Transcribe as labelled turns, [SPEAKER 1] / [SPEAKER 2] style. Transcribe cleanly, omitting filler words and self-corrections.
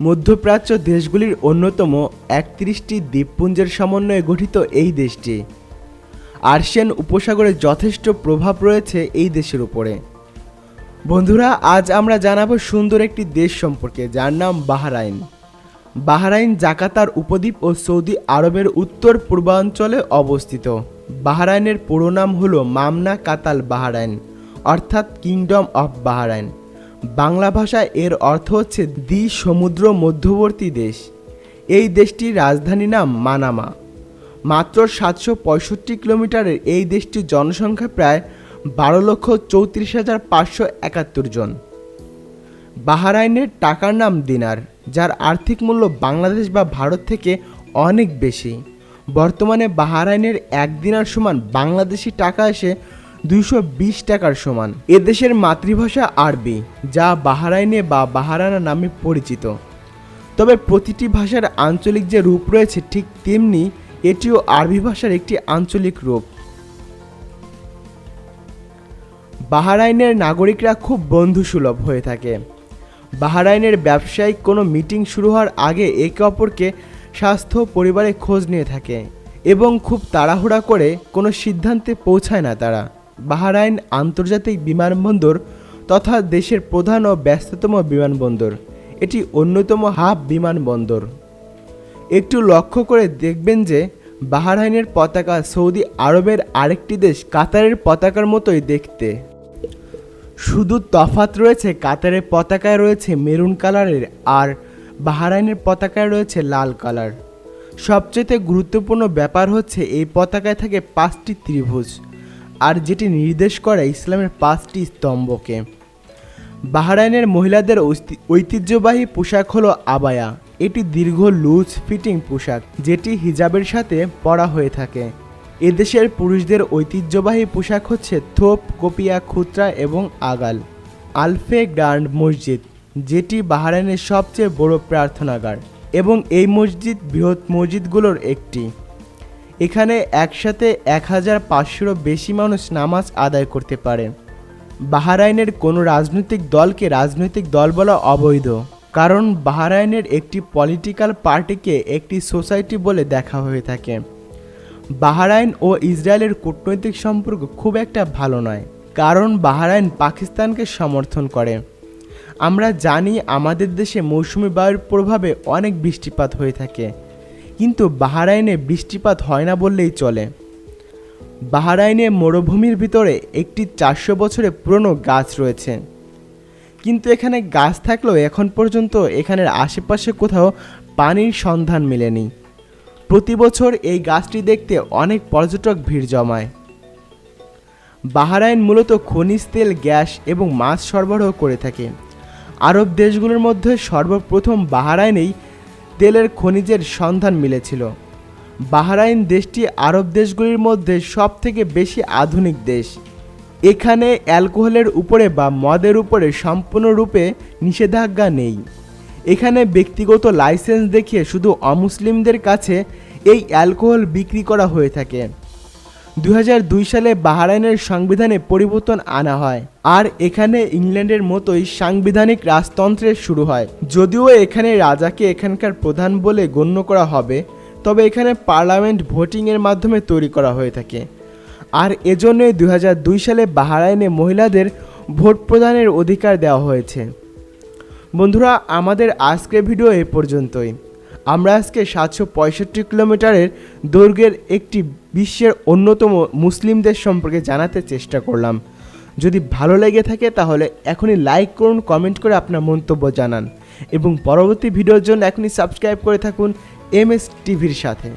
[SPEAKER 1] মধ্যপ্রাচ্য দেশগুলির অন্যতম ৩১টি দ্বীপপুঞ্জের সমন্বয়ে গঠিত এই দেশটি। আর্সিয়ান উপসাগরে যথেষ্ট প্রভাব রয়েছে এই দেশের উপরে। বন্ধুরা, আজ আমরা জানাবো সুন্দর একটি দেশ সম্পর্কে, যার নাম বাহরাইন। বাহরাইন জাকার্তার উপদ্বীপ ও সৌদি আরবের উত্তর পূর্বাঞ্চলে অবস্থিত। বাহরাইনের পুরো নাম হলো মামলাকাত বাহরাইন, অর্থাৎ কিংডম অফ বাহরাইন। বাংলা ভাষায় এর অর্থ হচ্ছে দ্বি-সমুদ্র মধ্যবর্তী দেশ। এই দেশটির রাজধানী নাম মানামা। মাত্র ৭৬৫ কিলোমিটারের এই দেশটির জনসংখ্যা প্রায় ১২,৩৪,৫৭১ জন। বাহরাইনের টাকার নাম দিনার, যার আর্থিক মূল্য বাংলাদেশ বা ভারত থেকে অনেক বেশি। বর্তমানে বাহরাইনের ১ দিনার সমান বাংলাদেশি টাকা এসে ২২০ টাকার সমান। এদেশের মাতৃভাষা আরবি, যা বাহরাইনে বা বাহারানা নামে পরিচিত। তবে প্রতিটি ভাষার আঞ্চলিক যে রূপ রয়েছে, ঠিক তেমনি এটিও আরবি ভাষার একটি আঞ্চলিক রূপ। বাহরাইনের নাগরিকরা খুব বন্ধুসুলভ হয়ে থাকে। বাহরাইনের ব্যবসায়িক কোনো মিটিং শুরু হওয়ার আগে একে অপরকে স্বাস্থ্য পরিবারের খোঁজ নিয়ে থাকে এবং খুব তাড়াহুড়া করে কোনো সিদ্ধান্তে পৌঁছায় না তারা। বাহরাইন আন্তর্জাতিক বিমানবন্দর তথা দেশের প্রধান ও ব্যস্ততম বিমানবন্দর। এটি অন্যতম হাব বিমানবন্দর। একটু লক্ষ্য করে দেখবেন যে বাহরাইনের পতাকা সৌদি আরবের আরেকটি দেশ কাতারের পতাকার মতোই দেখতে। শুধু তফাৎ রয়েছে, কাতারের পতাকায় রয়েছে মেরুন কালারের আর বাহরাইনের পতাকায় রয়েছে লাল কালার। সবচেয়ে গুরুত্বপূর্ণ ব্যাপার হচ্ছে এই পতাকায় থাকে ৫টি ত্রিভুজ, আর যেটি নির্দেশ করে ইসলামের ৫টি স্তম্ভকে। বাহরাইনের মহিলাদের ঐতিহ্যবাহী পোশাক হলো আবায়া। এটি দীর্ঘ লুজ ফিটিং পোশাক, যেটি হিজাবের সাথে পরা হয়ে থাকে। এদেশের পুরুষদের ঐতিহ্যবাহী পোশাক হচ্ছে থোপ, কপিয়া, খুতরা এবং আগাল। আলফে গ্র্যান্ড মসজিদ, যেটি বাহরাইনের সবচেয়ে বড় প্রার্থনাগার এবং এই মসজিদ বৃহৎ মসজিদগুলোর একটি। এখানে একসাথে ১,৫০০-রও বেশি মানুষ নামাজ আদায় করতে পারে। বাহরাইনের কোনো রাজনৈতিক দলকে রাজনৈতিক দল বলা অবৈধ, কারণ বাহরাইনের একটি পলিটিক্যাল পার্টিকে একটি সোসাইটি বলে দেখা হয়ে থাকে। বাহরাইন ও ইসরায়েলের কূটনৈতিক সম্পর্ক খুব একটা ভালো নয়, কারণ বাহরাইন পাকিস্তানকে সমর্থন করে। আমরা জানি আমাদের দেশে মৌসুমি বায়ুর প্রভাবে অনেক বৃষ্টিপাত হয়ে থাকে, কিন্তু বাহরাইনে বৃষ্টিপাত হয় না বললেই চলে। বাহরাইনে মরুভূমির ভিতরে একটি ৪০০ বছরের পুরনো গাছ রয়েছে, কিন্তু এখানে গাছ থাকলেও এখন পর্যন্ত এখানের আশেপাশে কোথাও পানির সন্ধান মেলেনি। প্রতি বছর এই গাছটি দেখতে অনেক পর্যটক ভিড় জমায়। বাহরাইন মূলত খনিজ তেল, গ্যাস এবং মাছ সরবরাহ করে থাকে। আরব দেশগুলোর মধ্যে সর্বপ্রথম বাহরাইনেই তেলের খনিজের সন্ধান মিলেছিল। বাহরাইন দেশটি আরব দেশগুলির মধ্যে সবথেকে বেশি আধুনিক দেশ। এখানে অ্যালকোহলের উপরে বা মদের উপরে সম্পূর্ণরূপে নিষেধাজ্ঞা নেই। এখানে ব্যক্তিগত লাইসেন্স দেখিয়ে শুধু অমুসলিমদের কাছে এই অ্যালকোহল বিক্রি করা হয়ে থাকে। ২০০২ সালে বাহরাইনের সংবিধানে পরিবর্তন আনা হয়, আর এখানে ইংল্যান্ডের মতোই সাংবিধানিক রাজতন্ত্রের শুরু হয়। যদিও এখানে রাজাকে এখানকার প্রধান বলে গণ্য করা হবে, তবে এখানে পার্লামেন্ট ভোটিংয়ের মাধ্যমে তৈরি করা হয়ে থাকে। আর এজন্যই ২০০২ সালে বাহরাইনে মহিলাদের ভোট প্রদানের অধিকার দেওয়া হয়েছে। বন্ধুরা, আমাদের আজকের ভিডিও এ পর্যন্তই। আমরা আজকে ৭৬৫ কিলোমিটারের দৈর্ঘ্যের একটি বিশ্বের অন্যতম মুসলিম দেশ সম্পর্কে জানাতে চেষ্টা করলাম। যদি ভালো লেগে থাকে তাহলে এখনই লাইক করুন, কমেন্ট করে আপনার মন্তব্য জানান এবং পরবর্তী ভিডিওর জন্য এখনই সাবস্ক্রাইব করে থাকুন MS টিভির সাথে।